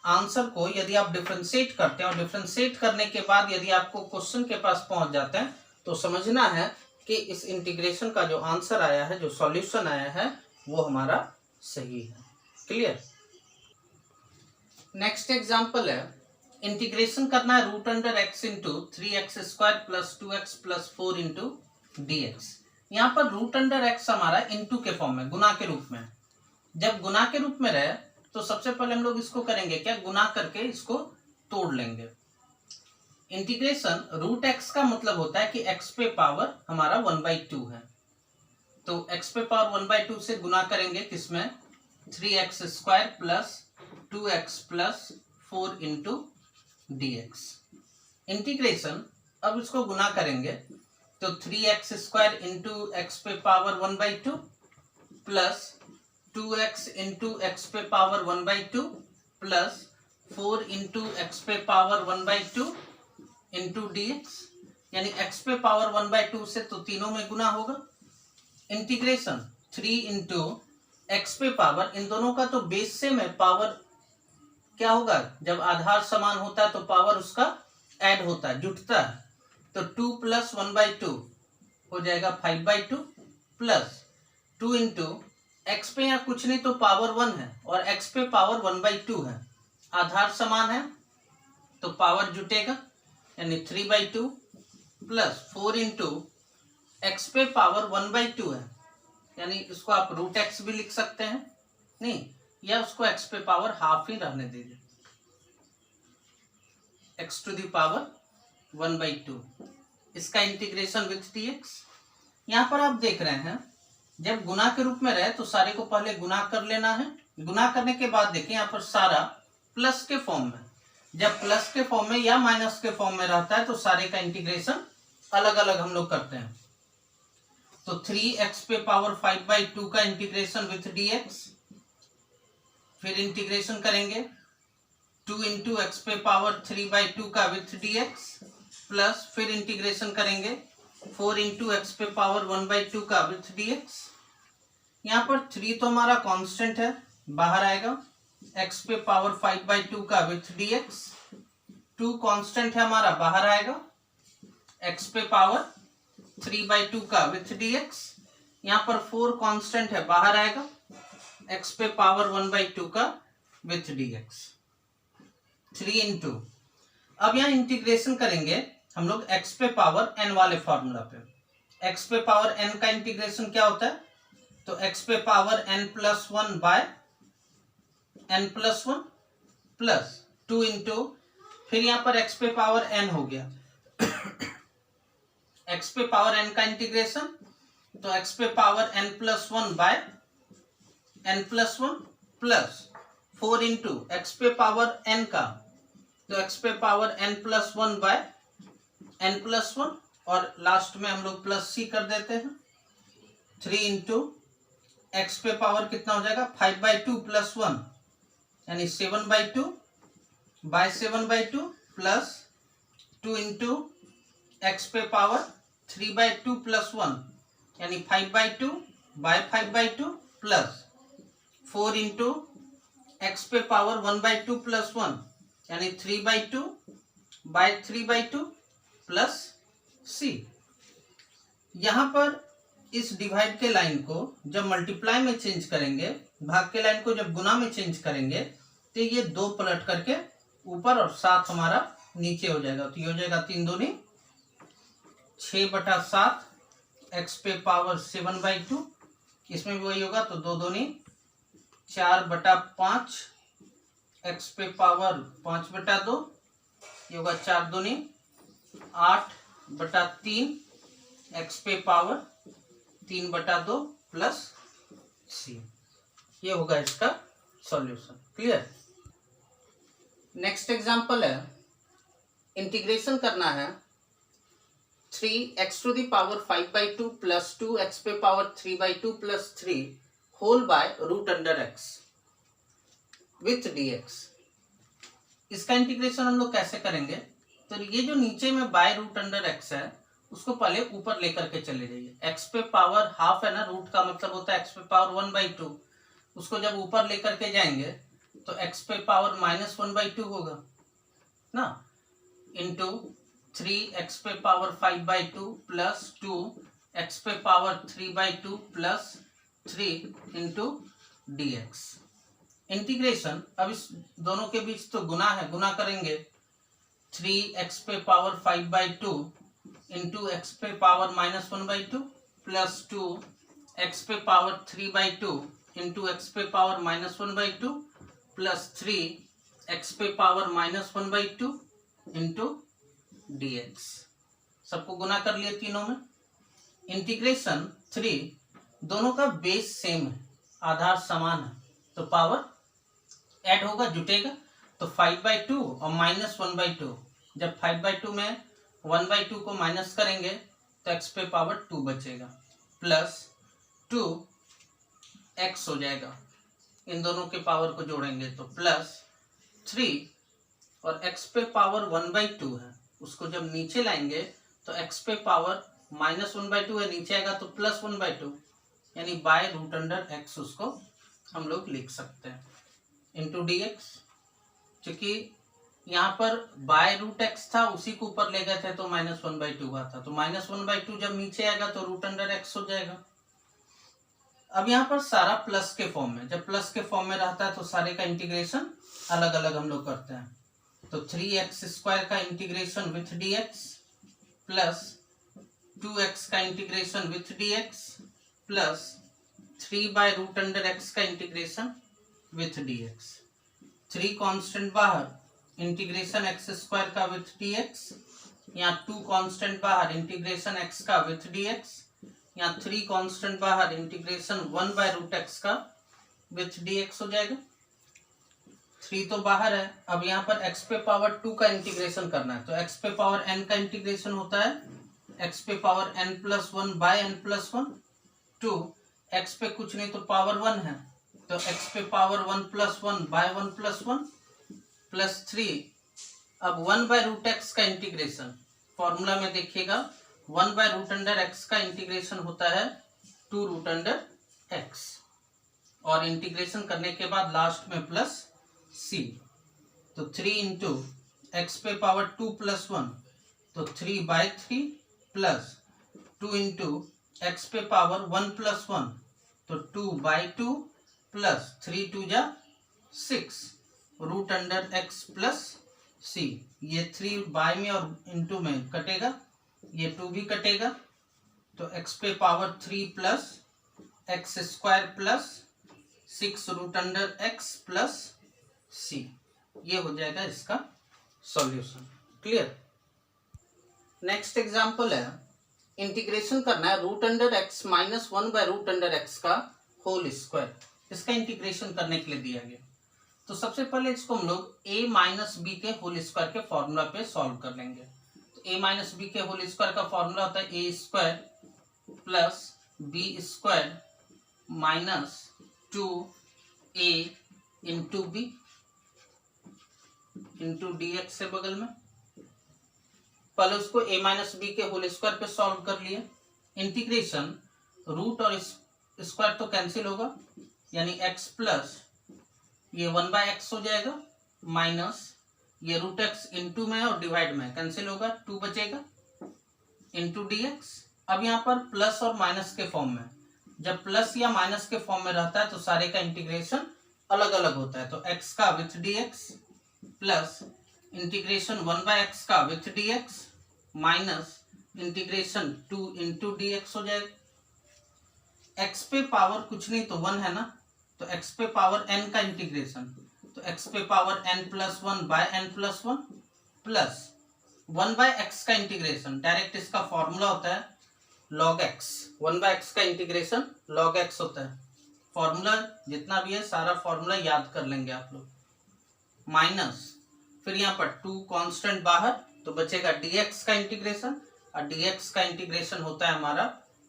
आंसर को यदि आप डिफरेंशिएट करते हैं और डिफरेंशिएट करने के बाद यदि आपको क्वेश्चन के पास पहुंच जाते हैं तो समझना है कि इस इंटीग्रेशन का जो आंसर आया है, जो सॉल्यूशन आया है, वो हमारा सही है। क्लियर। नेक्स्ट एग्जांपल है, इंटीग्रेशन करना है root under x into 3x square plus 2x plus 4 into d x. यहाँ पर रूट अंडर x हमारा इंटू के फॉर्म में, गुना के रूप में। जब गुना के रूप में रहे तो सबसे पहले हम लोग इसको करेंगे क्या, गुना करके इसको तोड़ लेंगे। इंटीग्रेशन रूट x का मतलब होता है कि x पे पावर हमारा 1/2 है, तो x पे पावर 1/2 से गुना करेंगे किसमें, 3x square plus 2x plus 4 into d x. Integration अब इसको गुना करेंगे तो 3x स्क्वायर इंटू एक्स पे power 1/2 plus 2x into x पे पावर 1/2 प्लस 4 इंटू एक्स पे पावर 1/2 इंटू डी एक्स, यानी x पे पावर 1/2 से तो तीनों में गुना होगा। इंटीग्रेशन 3 इंटू एक्स पे पावर, इन दोनों का तो बेस सेम है, पावर क्या होगा, जब आधार समान होता है तो पावर उसका ऐड होता है, जुटता है। तो 2 प्लस 1/2 हो जाएगा 5/2 प्लस 2 इंटू एक्स पे यहाँ कुछ नहीं तो पावर 1 है और एक्स पे पावर 1/2 है, आधार समान है तो पावर जुटेगा, यानी 3/2 प्लस 4 इंटू एक्स पे पावर 1/2 है, यानी इसको आप रूट एक्स भी लिख सकते हैं, नहीं, या उसको एक्स पे पावर हाफ ही रहने दीजिए, एक्स टू द पावर 1/2, इसका इंटीग्रेशन विथ dx। यहाँ पर आप देख रहे हैं जब गुना के रूप में रहे तो सारे को पहले गुना कर लेना है, गुना करने के बाद देखिए यहाँ पर सारा प्लस के फॉर्म में, जब प्लस के फॉर्म में या माइनस के फॉर्म में रहता है तो सारे का इंटीग्रेशन अलग अलग हम लोग करते हैं। तो 3x पे पावर 5/2 का इंटीग्रेशन विथ dx, फिर इंटीग्रेशन करेंगे 2 इंटू एक्स पे पावर 3/2 का विथ dx, प्लस फिर इंटीग्रेशन करेंगे 4 इंटू एक्स पे पावर 1/2 का विथ dx। यहाँ पर 3 तो हमारा कांस्टेंट है, बाहर आएगा, एक्स पे पावर 5/2 का विथ dx, 2 कांस्टेंट है हमारा, बाहर आएगा, एक्स पे पावर 3/2 का विथ dx। यहाँ पर 4 कांस्टेंट है, बाहर आएगा, एक्स पे पावर 1/2 का विथ dx। 3 इंटू, अब यहाँ इंटीग्रेशन करेंगे हम लोग एक्स पे पावर n वाले फॉर्मूला पे। एक्स पे पावर n का इंटीग्रेशन क्या होता है, तो एक्स पे power n+1 by n+1 plus 2 into, फिर यहाँ पर एक्स पे पावर n हो गया, एक्स पे पावर n का इंटीग्रेशन, तो एक्स पे power n+1 by n+1 plus 4 into x पे पावर n का, तो एक्स पे पावर n+1 बाय n+1 और लास्ट में हम लोग प्लस c कर देते हैं, 3 इंटू एक्स पे पावर कितना हो जाएगा 5/2 प्लस 1 यानी 7/2 बाय 7/2 प्लस 2 इंटू एक्स पे पावर 3/2 प्लस 1 यानी 5/2 बाय 5/2 प्लस 4 इंटू एक्स पे पावर 1/2 प्लस 1 यानी 3/2 बाय 3/2 प्लस c। यहाँ पर इस डिवाइड के लाइन को जब मल्टीप्लाई में चेंज करेंगे, भाग के लाइन को जब गुना में चेंज करेंगे तो ये 2 पलट करके ऊपर और 7 हमारा नीचे हो जाएगा, तो ये हो जाएगा 3 दूनी 6/7 एक्स पे पावर 7/2, इसमें भी वही होगा तो 2 दूनी 4/5 एक्स पे पावर 5/2, ये होगा 4 दूनी 8/3 एक्स पे पावर 3/2 प्लस c, ये होगा इसका सॉल्यूशन। क्लियर। नेक्स्ट एग्जांपल है, इंटीग्रेशन करना है 3x to the power 5/2 plus 2x पे power 3/2 plus 3 whole by √x with dx। इसका इंटीग्रेशन हम लोग कैसे करेंगे, तो ये जो नीचे में बाय √x है उसको पहले ऊपर लेकर के चले जाइए, x पे पावर हाफ है ना, रूट का मतलब होता है x पे पावर 1/2, उसको जब ऊपर लेकर के जाएंगे तो x पे पावर -1/2 होगा ना, इंटू 3x पे पावर 5/2 प्लस 2x पे power 3/2 plus 3 into dx। Integration, अब इस दोनों के बीच तो गुना है, गुना करेंगे 3x पे पावर 5/2 इंटू एक्स पे पावर -1/2 प्लस 2x पे पावर 3/2 इंटू एक्स पे पावर -1/2 प्लस 3x पे पावर -1/2 इंटू dx। सबको गुना कर लिए तीनों में। इंटीग्रेशन 3, दोनों का बेस सेम है, आधार समान है, तो पावर ऐड होगा, जुटेगा, तो 5/2 और -1/2, जब 5/2 में 1/2 को माइनस करेंगे तो x पे पावर 2 बचेगा, प्लस 2x हो जाएगा, इन दोनों के पावर को जोड़ेंगे तो प्लस 3 और x पे पावर 1/2 है, उसको जब नीचे लाएंगे तो x पे पावर -1/2 है, नीचे आएगा तो +1/2 यानी बाय √x उसको हम लोग लिख सकते हैं इंटू डी एक्स, क्योंकि यहाँ पर बाय रूट एक्स था, उसी को ऊपर ले गए थे तो -1/2 आता, तो -1/2 जब नीचे आएगा तो रूट अंडर एक्स हो जाएगा। अब यहाँ पर सारा प्लस के फॉर्म में, जब प्लस के फॉर्म में रहता है तो सारे का इंटीग्रेशन अलग अलग हम लोग करते हैं। तो 3x² का integration with dx plus 2x का integration with dx plus 3/√x का इंटीग्रेशन विथ dx। 3 कांस्टेंट बाहर, इंटीग्रेशन x² का विथ dx, यहाँ 2 कांस्टेंट बाहर, इंटीग्रेशन x का विथ dx, यहाँ 3 कांस्टेंट बाहर, इंटीग्रेशन 1/√x का विथ dx हो जाएगा। 3 तो बाहर है। अब यहाँ पर x पे पावर 2 का इंटीग्रेशन करना है, तो x पे पावर n का इंटीग्रेशन होता है x पे power n+1 by n+1, 2 x पे कुछ नहीं तो पावर 1 है, तो x पे पावर 1+1 बाय 1+1 प्लस 3। अब 1/√x का इंटीग्रेशन फॉर्मूला में देखिएगा, 1/√x का इंटीग्रेशन होता है 2√x, और इंटीग्रेशन करने के बाद लास्ट में प्लस c, तो 3 इंटू एक्स पे पावर 2+1 तो 3/3 प्लस 2 इंटू एक्स पे पावर 1+1 तो 2/2 प्लस 3 2 जा 6 root under x plus c। ये 3 बाय में और इंटू में कटेगा, ये 2 भी कटेगा, तो x पे power 3 plus x² plus 6 root under x plus c। ये हो जाएगा इसका सॉल्यूशन। क्लियर। नेक्स्ट एग्जांपल है, इंटीग्रेशन करना है √x - 1/√x का होल स्क्वायर। इसका इंटीग्रेशन करने के लिए दिया गया, तो सबसे पहले इसको हम लोग a - b के होल स्क्वायर के फॉर्मूला पे सॉल्व कर लेंगे। तो a - b के होल स्क्वायर का फॉर्मूला होता है a² plus b² minus 2a into b into dx से बगल में। पहले उसको a - b के होल स्क्वायर पे सॉल्व कर लिए। इंटीग्रेशन रूट और स्क्वायर तो कैंसिल होगा, यानी x प्लस ये 1/x हो जाएगा, माइनस ये √x इंटू में और डिवाइड में कैंसिल होगा, 2 बचेगा इंटू dx। अब यहाँ पर प्लस और माइनस के फॉर्म में, जब प्लस या माइनस के फॉर्म में रहता है तो सारे का इंटीग्रेशन अलग अलग होता है, तो x का with dx plus integration 1/x का with dx minus integration 2 into dx हो जाएगा। x पे पावर कुछ नहीं तो 1 है ना, तो x पे पावर n का इंटीग्रेशन, तो x पे power n+1 by n+1 plus 1/x का इंटीग्रेशन, डायरेक्ट इसका फॉर्मूला होता है log x। 1/x का इंटीग्रेशन log x होता है। फॉर्मूला जितना भी है सारा फॉर्मूला याद कर लेंगे आप लोग, माइनस फिर यहाँ पर 2 कांस्टेंट बाहर, तो बचेगा dx का इंटीग्रेशन, और dx का इंटीग्रेशन होता है हमारा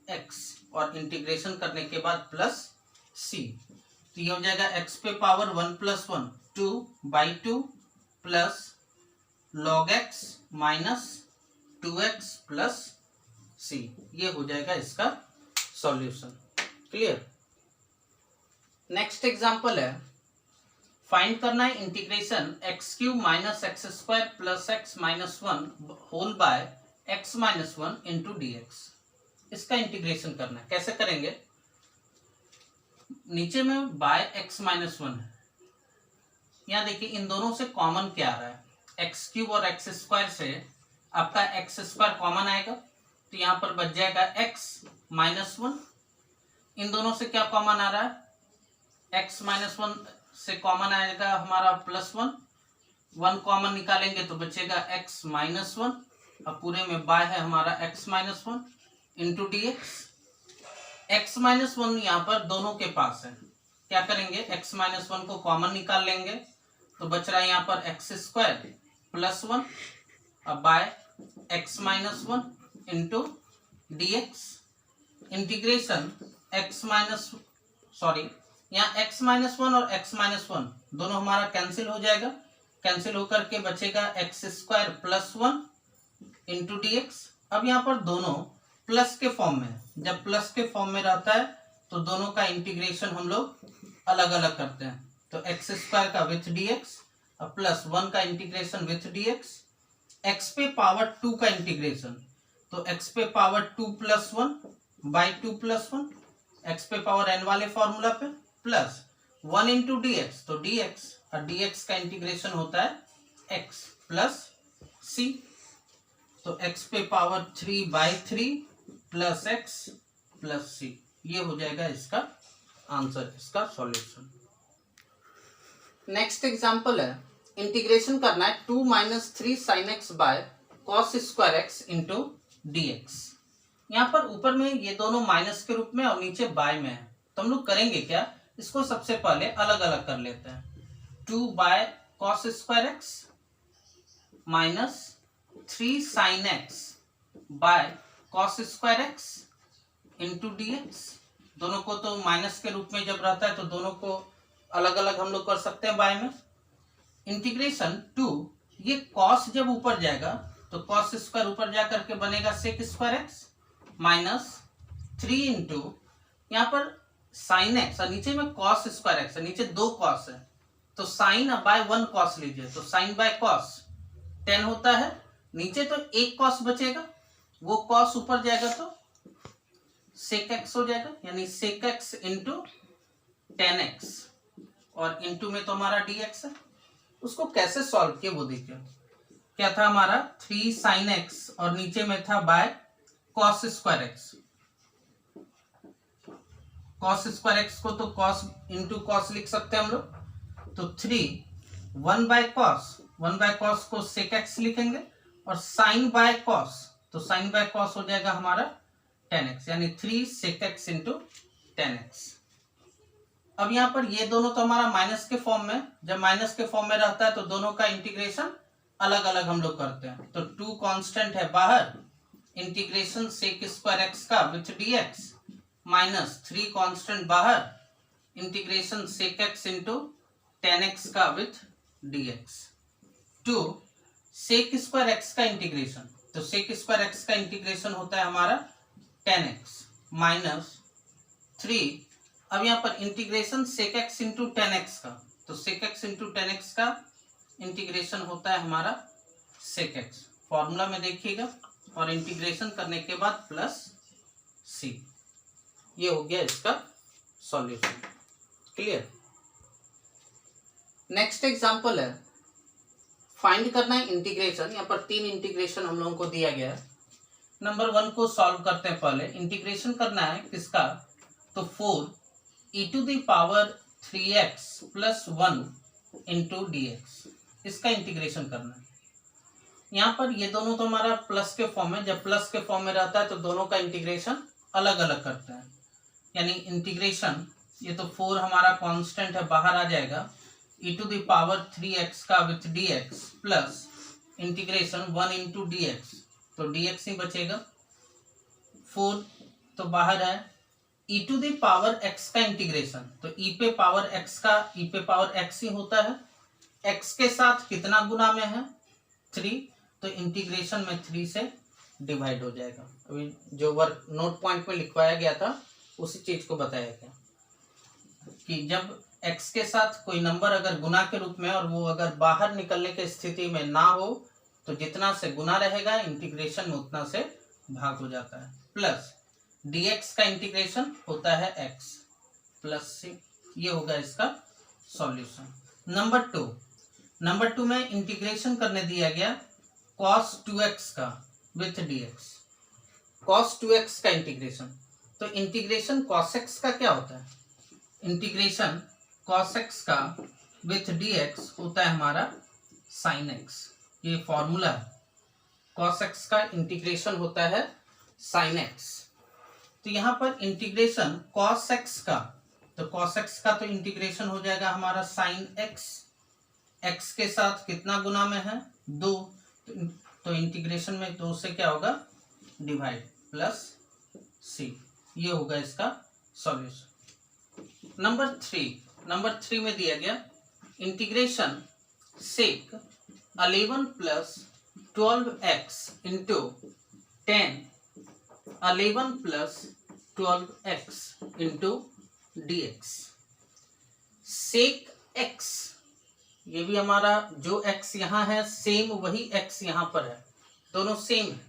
x, और इंटीग्रेशन करने के बाद प्लस c, तो ये हो जाएगा x पे power 1+1 2/2 plus log x minus 2x plus c। ये हो जाएगा इसका सॉल्यूशन। क्लियर। नेक्स्ट एग्जांपल है, फाइंड करना है integration x³ - x² plus x - 1 whole by x - 1 into dx। इसका इंटीग्रेशन करना है, कैसे करेंगे? नीचे में बाय x - 1 है, यहाँ देखिए इन दोनों से कॉमन क्या आ रहा है, x³ और x² से आपका x² कॉमन आएगा, तो यहाँ पर बच जाएगा x - 1। इन दोनों से क्या कॉमन आ रहा है, x - 1 से कॉमन आएगा हमारा +1, 1 कॉमन निकालेंगे तो बचेगा x - 1, अब पूरे में बाय है हमारा x - 1 इंटू dx। x - 1 यहाँ पर दोनों के पास है, क्या करेंगे, x - 1 को कॉमन निकाल लेंगे, तो बच रहा है यहाँ पर x² प्लस 1, अब by x - 1 into dx। Integration यहाँ x - 1 और x - 1 दोनों हमारा कैंसिल हो जाएगा, कैंसिल होकर के बचेगा x² प्लस 1 इंटू dx। अब यहाँ पर दोनों प्लस के फॉर्म में, जब प्लस के फॉर्म में रहता है तो दोनों का इंटीग्रेशन हम लोग अलग अलग करते हैं। तो एक्स स्क्वायर का विथ डी एक्स और प्लस 1 का integration with D x, x पे पावर 2 का इंटीग्रेशन, तो एक्स पे power 2 plus 1 by 2 plus 1, x पे पावर एन वाले फॉर्मूला पे, प्लस 1 इंटू डी एक्स, तो डी एक्स और डी एक्स का इंटीग्रेशन होता है एक्स प्लस सी, तो एक्स पे power 3 by 3 plus x plus सी। ये हो जाएगा इसका आंसर, इसका सॉल्यूशन। नेक्स्ट एग्जांपल है, इंटीग्रेशन करना है 2 minus 3 sine x by cos square x into d x. यहाँ पर ऊपर में ये दोनों माइनस के रूप में और नीचे बाय में है, तो हम लोग करेंगे क्या, इसको सबसे पहले अलग अलग कर लेते हैं। 2 by cos square x minus 3 sine x by cos square x into d x. दोनों को तो माइनस के रूप में जब रहता है तो दोनों को अलग अलग हम लोग कर सकते हैं बाय में। इंटीग्रेशन 2, ये कॉस जब ऊपर जाएगा तो कॉस स्क्वायर ऊपर जा करके बनेगा sec square x minus 3 into, यहाँ पर साइन एक्स और नीचे में कॉस स्क्वायर एक्स है, नीचे 2 कॉस है, तो साइन बाय 1 कॉस लीजिए, तो साइन बाय कॉस 10 होता है, नीचे तो एक कॉस बचेगा, वो कॉस ऊपर जाएगा तो सेक एक्स हो जाएगा, यानी सेक एक्स इंटू 10x और इंटू में तो हमारा dx है। उसको कैसे सॉल्व किया वो देखिए, क्या था हमारा 3 साइन एक्स और नीचे में था by cos square x. Cos square x को तो कॉस इंटू कॉस लिख सकते हैं हम लोग, तो 3 1 बाय कॉस को सेक एक्स लिखेंगे और साइन बाय कॉस, तो साइन बाय कॉस हो जाएगा हमारा 10x, यानी 3 sec x इंटू 10x। अब यहाँ पर ये दोनों तो हमारा माइनस के फॉर्म में, जब माइनस के फॉर्म में रहता है तो दोनों का इंटीग्रेशन अलग अलग हम लोग करते हैं। तो 2 कांस्टेंट है बाहर, इंटीग्रेशन सेक स्क्वायर x का विथ dx माइनस 3 कांस्टेंट बाहर, integration sec x into 10x का with dx। 2 sec square x का इंटीग्रेशन, तो सेक स्क्वायर x का इंटीग्रेशन होता है हमारा 10x माइनस 3, अब यहाँ पर इंटीग्रेशन सेक एक्स इंटू 10x का, तो सेक एक्स इंटू 10x का इंटीग्रेशन होता है हमारा सेक एक्स, फॉर्मूला में देखिएगा, और इंटीग्रेशन करने के बाद प्लस सी। ये हो गया इसका सॉल्यूशन। क्लियर। नेक्स्ट एग्जांपल है, फाइंड करना है इंटीग्रेशन, यहाँ पर 3 इंटीग्रेशन हम लोगों को दिया गया है। नंबर 1 को सॉल्व करते हैं पहले। इंटीग्रेशन करना है किसका, तो 4 e to the power 3x plus 1 into d x, इसका इंटीग्रेशन करना है। यहाँ पर ये दोनों तो हमारा प्लस के फॉर्म में, जब प्लस के फॉर्म में रहता है तो दोनों का इंटीग्रेशन अलग अलग करते हैं, यानी इंटीग्रेशन, ये तो 4 हमारा कांस्टेंट है बाहर आ जाएगा, e to the power 3x का with dx plus integration 1 into d x, तो dx ही बचेगा, 4 तो बाहर है, e to the power x का इंटीग्रेशन, तो e पे पावर x का e पे पावर x ही होता है, x के साथ कितना गुना में है 3, तो इंटीग्रेशन में 3 से डिवाइड हो जाएगा। अभी जो वर्क नोट पॉइंट में लिखवाया गया था उसी चीज को बताया गया कि जब x के साथ कोई नंबर अगर गुना के रूप में और वो अगर बाहर निकलने की स्थिति में ना हो तो जितना से गुना रहेगा इंटीग्रेशन में उतना से भाग हो जाता है, प्लस dx का इंटीग्रेशन होता है x प्लस सी। ये होगा इसका सॉल्यूशन। नंबर 2 में इंटीग्रेशन करने दिया गया cos 2x का विथ dx, cos 2x का इंटीग्रेशन, तो इंटीग्रेशन cos x का क्या होता है, इंटीग्रेशन cos x का विथ dx होता है हमारा sin x, ये फॉर्मूला है, cos x का इंटीग्रेशन होता है sin x। तो यहाँ पर इंटीग्रेशन cos x का, तो cos x का तो इंटीग्रेशन हो जाएगा हमारा sin x, x के साथ कितना गुना में है 2, तो इंटीग्रेशन में 2 से क्या होगा डिवाइड प्लस c। ये होगा इसका सॉल्यूशन। नंबर 3 में दिया गया integration sec 11 plus 12x into 10 11 plus 12x into dx। Sec x, ये भी हमारा जो x यहाँ है सेम वही x यहाँ पर है, दोनों सेम है।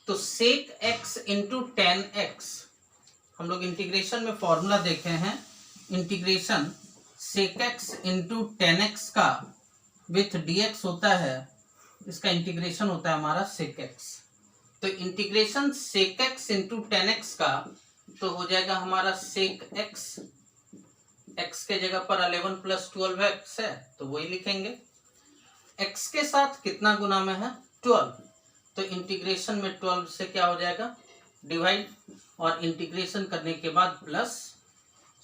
तो sec x into tan x, हम लोग इंटीग्रेशन में फॉर्मूला देखे हैं, integration sec x into tan x का विथ dx होता है, इसका इंटीग्रेशन होता है हमारा सेक x। तो integration sec x into tan x का तो हो जाएगा हमारा सेक x, x के जगह पर 11 प्लस 12x है तो वही लिखेंगे। x के साथ कितना गुना में है 12, तो इंटीग्रेशन में 12 से क्या हो जाएगा डिवाइड, और इंटीग्रेशन करने के बाद प्लस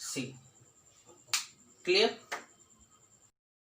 c। क्लियर।